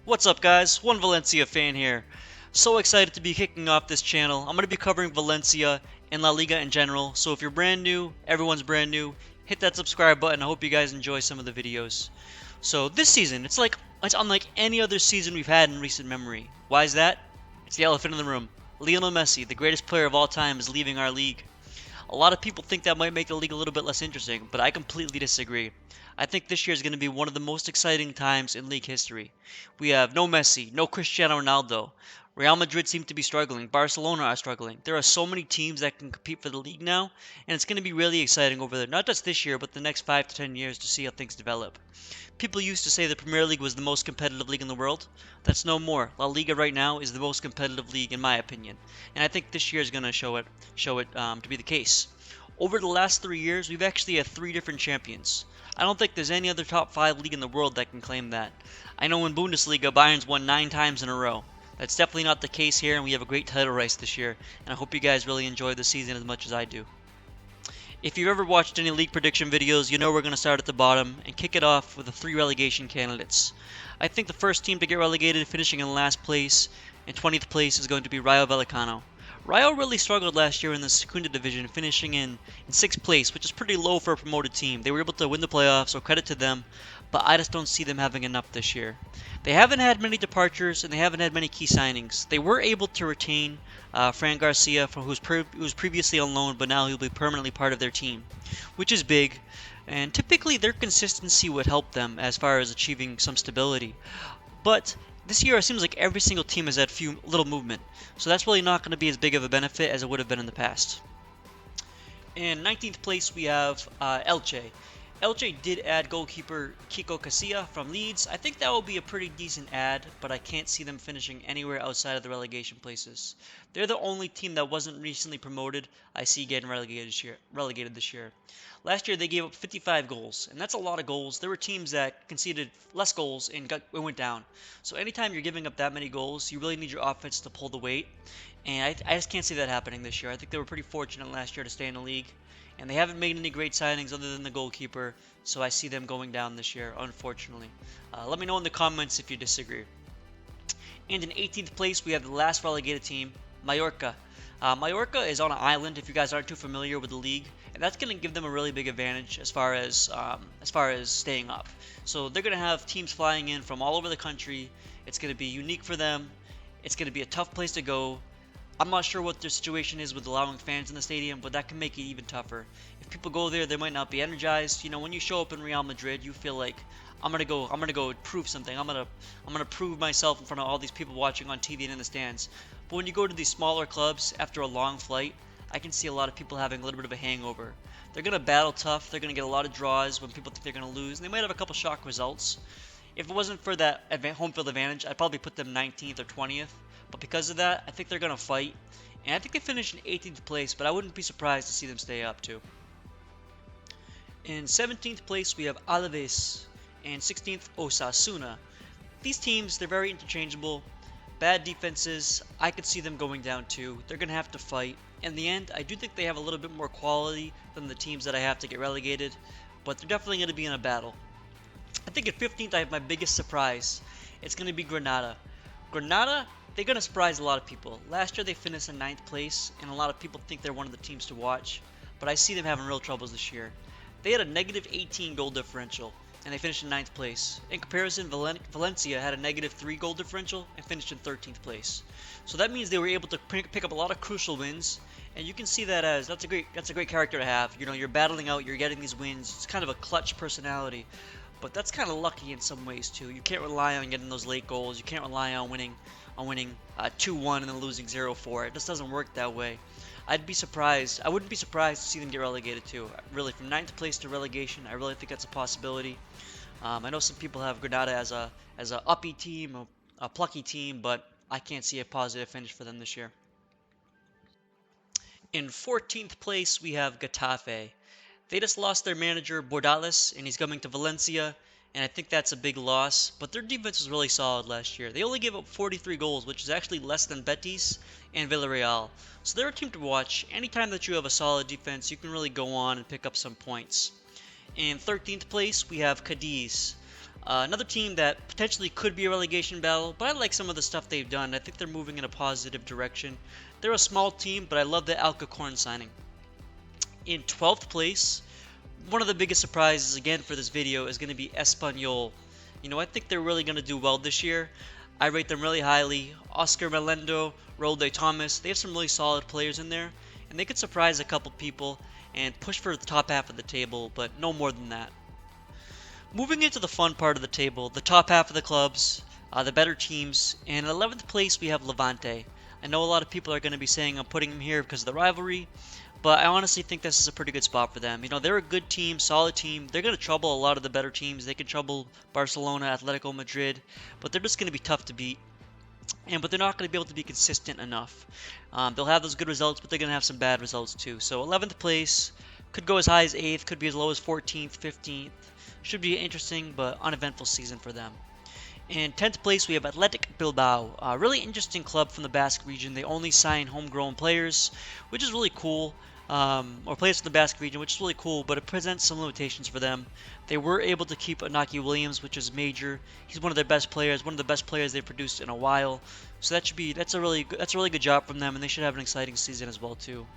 What's up guys, one Valencia fan here. So excited to be kicking off this channel. I'm going to be covering Valencia and La Liga in general, so if you're brand new, everyone's brand new, hit that subscribe button. I hope you guys enjoy some of the videos. So this season, it's unlike any other season we've had in recent memory. Why is that? It's the elephant in the room. Lionel Messi, the greatest player of all time, is leaving our league. A lot of people think that might make the league a little bit less interesting, but I completely disagree. I think this year is going to be one of the most exciting times in league history. We have no Messi, no Cristiano Ronaldo. Real Madrid seem to be struggling. Barcelona are struggling. There are so many teams that can compete for the league now, and it's going to be really exciting over there. Not just this year, but the next 5 to 10 years to see how things develop. People used to say the Premier League was the most competitive league in the world. That's no more. La Liga right now is the most competitive league in my opinion, and I think this year is going to show it to be the case. Over the last 3 years, we've actually had 3 different champions. I don't think there's any other top 5 league in the world that can claim that. I know in Bundesliga, Bayern's won 9 times in a row. That's definitely not the case here, and we have a great title race this year, and I hope you guys really enjoy the season as much as I do. If you've ever watched any league prediction videos, you know we're going to start at the bottom and kick it off with the 3 relegation candidates. I think the first team to get relegated, finishing in last place and 20th place, is going to be Rayo Vallecano. Rayo really struggled last year in the Segunda division, finishing in 6th place, which is pretty low for a promoted team. They were able to win the playoffs, so credit to them, but I just don't see them having enough this year. They haven't had many departures, and they haven't had many key signings. They were able to retain Fran Garcia, who was previously on loan, but now he'll be permanently part of their team, which is big. And typically, their consistency would help them as far as achieving some stability. But this year, it seems like every single team has had few little movement, so that's really not going to be as big of a benefit as it would have been in the past. In 19th place, we have Elche. Elche did add goalkeeper Kiko Casilla from Leeds. I think that will be a pretty decent add, but I can't see them finishing anywhere outside of the relegation places. They're the only team that wasn't recently promoted I see getting relegated this year. Last year they gave up 55 goals, and that's a lot of goals. There were teams that conceded less goals and went down. So anytime you're giving up that many goals, you really need your offense to pull the weight. And I just can't see that happening this year. I think they were pretty fortunate last year to stay in the league. And they haven't made any great signings other than the goalkeeper, so I see them going down this year, unfortunately. Let me know in the comments if you disagree. And in 18th place, we have the last relegated team, Mallorca. Mallorca is on an island, if you guys aren't too familiar with the league, and that's going to give them a really big advantage as far as staying up. So they're going to have teams flying in from all over the country. It's going to be unique for them. It's going to be a tough place to go. I'm not sure what their situation is with allowing fans in the stadium, but that can make it even tougher. If people go there, they might not be energized. You know, when you show up in Real Madrid, you feel like I'm gonna go prove something. I'm gonna prove myself in front of all these people watching on TV and in the stands. But when you go to these smaller clubs after a long flight, I can see a lot of people having a little bit of a hangover. They're gonna battle tough. They're gonna get a lot of draws when people think they're gonna lose, and they might have a couple shock results. If it wasn't for that home field advantage, I'd probably put them 19th or 20th. But because of that, I think they're going to fight. And I think they finished in 18th place, but I wouldn't be surprised to see them stay up too. In 17th place, we have Alaves. And 16th, Osasuna. These teams, they're very interchangeable. Bad defenses, I could see them going down too. They're going to have to fight. In the end, I do think they have a little bit more quality than the teams that I have to get relegated. But they're definitely going to be in a battle. I think at 15th, I have my biggest surprise. It's going to be Granada. Granada, they're going to surprise a lot of people. Last year they finished in 9th place, and a lot of people think they're one of the teams to watch, but I see them having real troubles this year. They had a negative 18 goal differential, and they finished in 9th place. In comparison, Valencia had a negative 3 goal differential and finished in 13th place. So that means they were able to pick up a lot of crucial wins, and you can see that as that's a great character to have. You know, you're battling out, you're getting these wins. It's kind of a clutch personality. But that's kind of lucky in some ways too. You can't rely on getting those late goals. You can't rely on winning 2-1 and then losing 0-4. It just doesn't work that way. I wouldn't be surprised to see them get relegated too. Really, from 9th place to relegation, I really think that's a possibility. I know some people have Granada as a uppy team, a plucky team, but I can't see a positive finish for them this year. In 14th place, we have Getafe. They just lost their manager, Bordales, and he's coming to Valencia, and I think that's a big loss. But their defense was really solid last year. They only gave up 43 goals, which is actually less than Betis and Villarreal. So they're a team to watch. Anytime that you have a solid defense, you can really go on and pick up some points. In 13th place, we have Cadiz. Another team that potentially could be a relegation battle, but I like some of the stuff they've done. I think they're moving in a positive direction. They're a small team, but I love the Alcacorn signing. In 12th place, one of the biggest surprises again for this video is going to be Espanyol. I think they're really going to do well this year. I rate them really highly. Oscar Melendo, Rolde Thomas, they have some really solid players in there, and they could surprise a couple people and push for the top half of the table, but no more than that. Moving into the fun part of the table, the top half of the clubs, the better teams, and in 11th place we have Levante. I know a lot of people are going to be saying I'm putting them here because of the rivalry, but I honestly think this is a pretty good spot for them. They're a good team, solid team. They're going to trouble a lot of the better teams. They can trouble Barcelona, Atletico Madrid, but they're just going to be tough to beat. But they're not going to be able to be consistent enough. They'll have those good results, but they're going to have some bad results too. So 11th place, could go as high as 8th, could be as low as 14th, 15th. Should be an interesting but uneventful season for them. In 10th place, we have Athletic Bilbao, a really interesting club from the Basque region. They only sign homegrown players, which is really cool, or players from the Basque region, which is really cool, but it presents some limitations for them. They were able to keep Inaki Williams, which is major. He's one of their best players, one of the best players they've produced in a while. So that's a really good job from them, and they should have an exciting season as well too.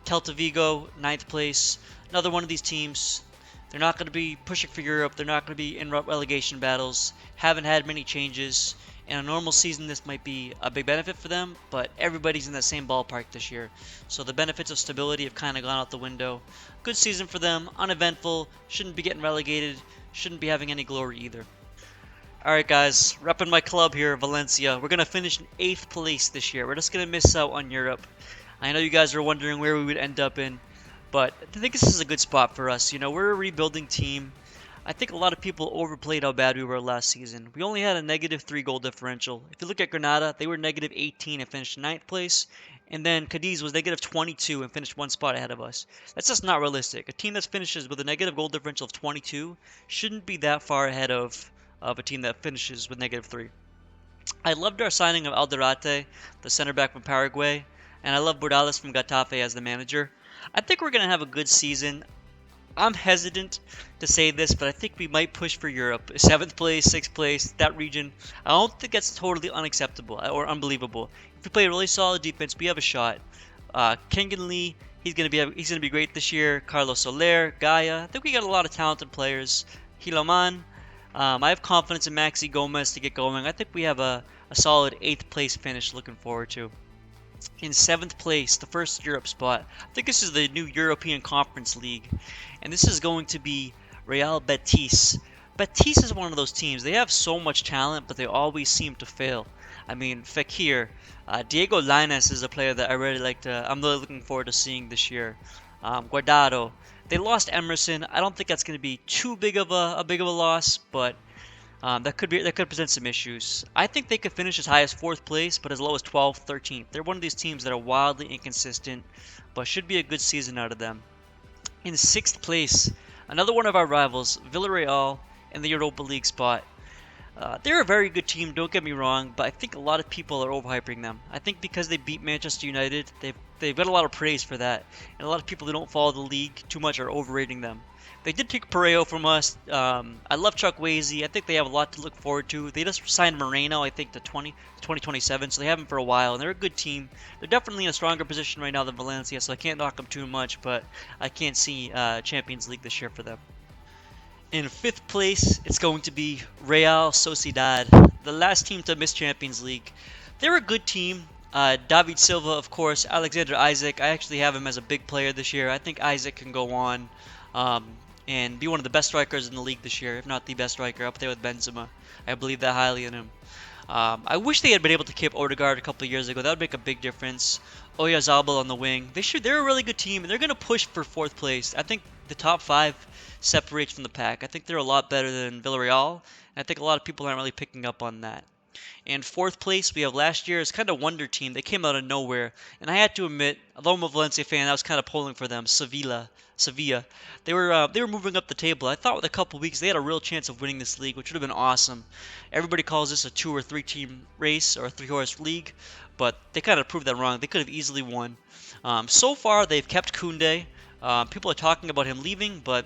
Celta Vigo, 9th place, another one of these teams. They're not going to be pushing for Europe. They're not going to be in relegation battles. Haven't had many changes. In a normal season, this might be a big benefit for them, but everybody's in that same ballpark this year. So the benefits of stability have kind of gone out the window. Good season for them. Uneventful. Shouldn't be getting relegated. Shouldn't be having any glory either. Alright guys, repping my club here, Valencia. We're going to finish in 8th place this year. We're just going to miss out on Europe. I know you guys are wondering where we would end up in. But I think this is a good spot for us. We're a rebuilding team. I think a lot of people overplayed how bad we were last season. We only had a -3 goal differential. If you look at Granada, they were -18 and finished 9th place. And then Cadiz was -22 and finished one spot ahead of us. That's just not realistic. A team that finishes with a negative goal differential of 22 shouldn't be that far ahead of a team that finishes with -3. I loved our signing of Alderate, the center back from Paraguay. And I love Bordales from Getafe as the manager. I think we're going to have a good season. I'm hesitant to say this, but I think we might push for Europe. 7th place, 6th place, that region. I don't think that's totally unacceptable or unbelievable. If we play a really solid defense, we have a shot. Kengan Lee, he's going to be great this year. Carlos Soler, Gaia. I think we got a lot of talented players. Hilaman. I have confidence in Maxi Gomez to get going. I think we have a solid 8th place finish looking forward to. In 7th place, the first Europe spot. I think this is the new European Conference League, and this is going to be Real Betis. Betis is one of those teams. They have so much talent, but they always seem to fail. I mean, Fekir, Diego Lainez is a player that I'm really looking forward to seeing this year. Guardado. They lost Emerson. I don't think that's going to be too big of a loss, but that could present some issues. I think they could finish as high as 4th place, but as low as 12th, 13th. They're one of these teams that are wildly inconsistent, but should be a good season out of them. In 6th place, another one of our rivals, Villarreal, in the Europa League spot. They're a very good team, don't get me wrong, but I think a lot of people are overhyping them. I think because they beat Manchester United, they've got a lot of praise for that, and a lot of people who don't follow the league too much are overrating them. They did pick Pareo from us. I love Chuck Wazy. I think they have a lot to look forward to. They just signed Moreno, I think, to 2027, so they have him for a while, and they're a good team. They're definitely in a stronger position right now than Valencia, so I can't knock them too much, but I can't see Champions League this year for them. In 5th place, it's going to be Real Sociedad, the last team to miss Champions League. They're a good team. David Silva, of course, Alexander Isaac. I actually have him as a big player this year. I think Isaac can go on and be one of the best strikers in the league this year, if not the best striker, up there with Benzema. I believe that highly in him. I wish they had been able to keep Odegaard a couple of years ago. That would make a big difference. Oyazabal on the wing. They're a really good team, and they're going to push for 4th place. I think the top 5 separates from the pack. I think they're a lot better than Villarreal, and I think a lot of people aren't really picking up on that. In 4th place, we have last year's kind of wonder team. They came out of nowhere, and I had to admit, although I'm a Valencia fan, I was kind of pulling for them. Sevilla. They were moving up the table. I thought with a couple weeks they had a real chance of winning this league, which would have been awesome. Everybody calls this a 2 or 3 team race or a 3-horse league, but they kind of proved that wrong. They could have easily won. So far, they've kept Koundé. People are talking about him leaving, but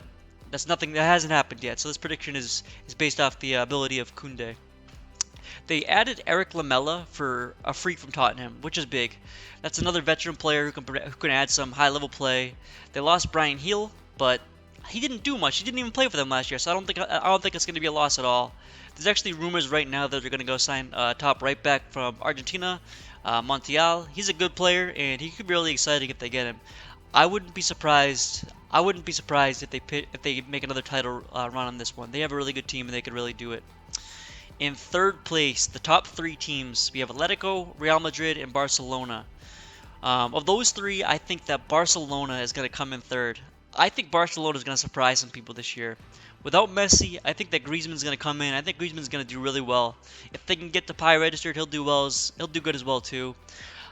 that's nothing that hasn't happened yet. So this prediction is based off the ability of Koundé. They added Eric Lamela for a free from Tottenham, which is big. That's another veteran player who can add some high-level play. They lost Brian Heel, but he didn't do much. He didn't even play for them last year, so I don't think it's going to be a loss at all. There's actually rumors right now that they're going to go sign top right back from Argentina, Montiel. He's a good player, and he could be really exciting if they get him. I wouldn't be surprised. I wouldn't be surprised if they make another title run on this one. They have a really good team, and they could really do it. In third place, the top three teams, we have Atletico, Real Madrid, and Barcelona. Of those three, I think that Barcelona is going to come in third. I think Barcelona is going to surprise some people this year. Without Messi, I think that Griezmann's going to come in. I think Griezmann's going to do really well. If they can get the Pi registered, he'll do well. He'll do good as well too.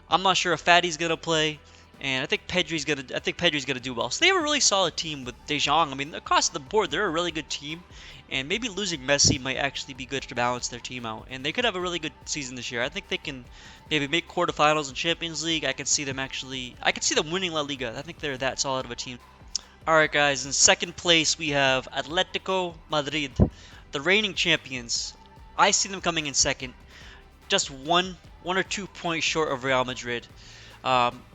I'm not sure if Fatty's going to play, and I think Pedri's going to do well. So they have a really solid team with De Jong. I mean, across the board, they're a really good team. And maybe losing Messi might actually be good to balance their team out. And they could have a really good season this year. I think they can maybe make quarterfinals in Champions League. I can see them winning La Liga. I think they're that solid of a team. Alright guys, in second place we have Atletico Madrid, the reigning champions. I see them coming in second, just one or 2 points short of Real Madrid.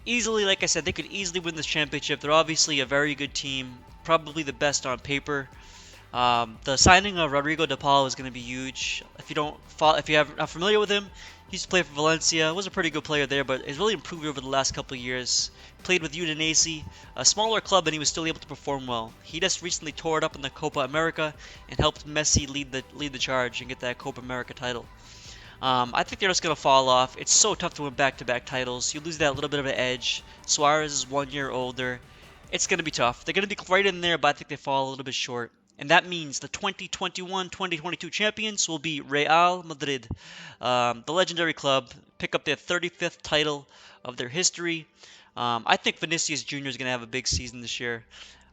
Easily, like I said, they could easily win this championship. They're obviously a very good team, probably the best on paper. The signing of Rodrigo de Paul is going to be huge. If you are not familiar with him, he used to play for Valencia. Was a pretty good player there, but has really improved over the last couple of years. Played with Udinese, a smaller club, and he was still able to perform well. He just recently tore it up in the Copa America and helped Messi lead the charge and get that Copa America title. I think they're just going to fall off. It's so tough to win back-to-back titles. You lose that little bit of an edge. Suarez is 1 year older. It's going to be tough. They're going to be right in there, but I think they fall a little bit short. And that means the 2021-2022 champions will be Real Madrid. The legendary club pick up their 35th title of their history. I think Vinicius Jr. is going to have a big season this year.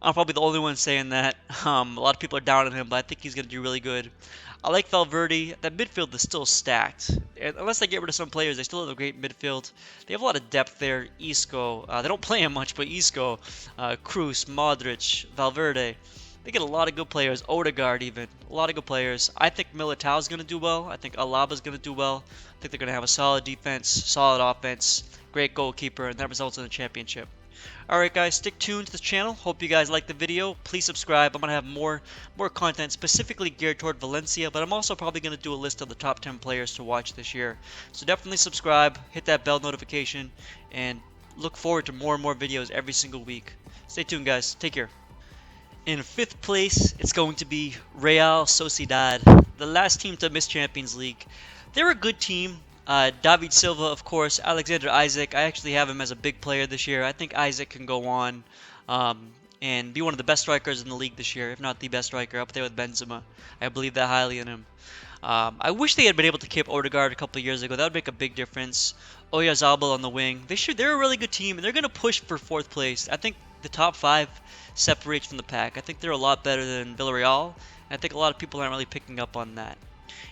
I'm probably the only one saying that. A lot of people are down on him, but I think he's going to do really good. I like Valverde. That midfield is still stacked. And unless they get rid of some players, they still have a great midfield. They have a lot of depth there. Isco. They don't play him much, but Isco, Kroos, Modric, Valverde. They get a lot of good players. Odegaard even. A lot of good players. I think Militao's going to do well. I think Alaba's going to do well. I think they're going to have a solid defense, solid offense, great goalkeeper, and that results in a championship. Alright guys, stick tuned to this channel. Hope you guys liked the video. Please subscribe. I'm going to have more content specifically geared toward Valencia, but I'm also probably going to do a list of the top 10 players to watch this year. So definitely subscribe, hit that bell notification, and look forward to more and more videos every single week. Stay tuned guys. Take care. In fifth place, it's going to be Real Sociedad, the last team to miss Champions League. They're a good team. David Silva, of course, Alexander Isaac. I actually have him as a big player this year. I think Isaac can go on and be one of the best strikers in the league this year, if not the best striker, up there with Benzema. I believe that highly in him. I wish they had been able to keep Odegaard a couple of years ago. That would make a big difference. Oyarzabal on the wing. They're a really good team, and they're going to push for fourth place. I think the top 5 separates from the pack. I think they're a lot better than Villarreal, and I think a lot of people aren't really picking up on that.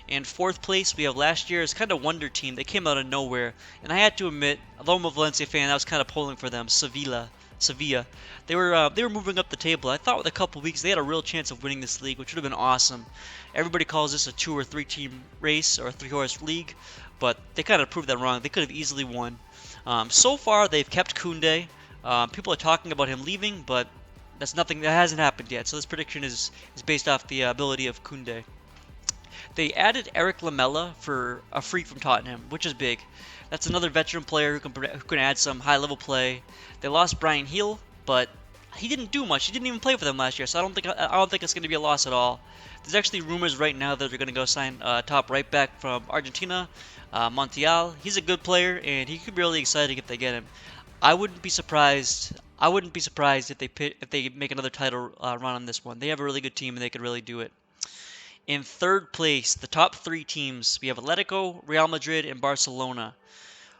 In fourth place, we have last year's kind of wonder team. They came out of nowhere, and I had to admit, although I'm a Valencia fan, I was kind of pulling for them. Sevilla. They were moving up the table. I thought with a couple weeks they had a real chance of winning this league, which would have been awesome. Everybody calls this a 2 or 3 team race or a 3-horse league, but they kind of proved that wrong. They could have easily won. So far, they've kept Koundé. People are talking about him leaving, but that hasn't happened yet. So this prediction is based off the ability of Koundé. They added Eric Lamela for a free from Tottenham, which is big. That's another veteran player who can add some high-level play. They lost Brian Heel, but he didn't do much. He didn't even play for them last year, so I don't think it's going to be a loss at all. There's actually rumors right now that they're going to go sign top right back from Argentina, Montiel. He's a good player, and he could be really exciting if they get him. I wouldn't be surprised if they make another title run on this one. They have a really good team, and they could really do it. In third place, the top 3 teams, we have Atletico, Real Madrid, and Barcelona.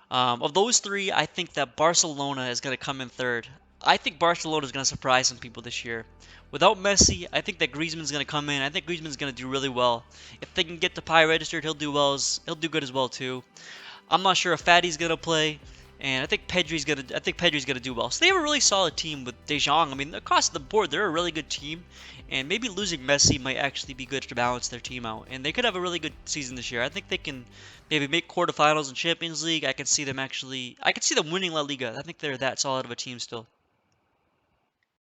Of those 3, I think that Barcelona is going to come in third. I think Barcelona is going to surprise some people this year. Without Messi, I think that Griezmann's going to come in. I think Griezmann's going to do really well. If they can get the Pi registered, he'll do good as well too. I'm not sure if Fatty's going to play, And I think Pedri's gonna do well. So they have a really solid team with De Jong. I mean, across the board, they're a really good team. And maybe losing Messi might actually be good to balance their team out. And they could have a really good season this year. I think they can maybe make quarterfinals in Champions League. I can see them winning La Liga. I think they're that solid of a team still.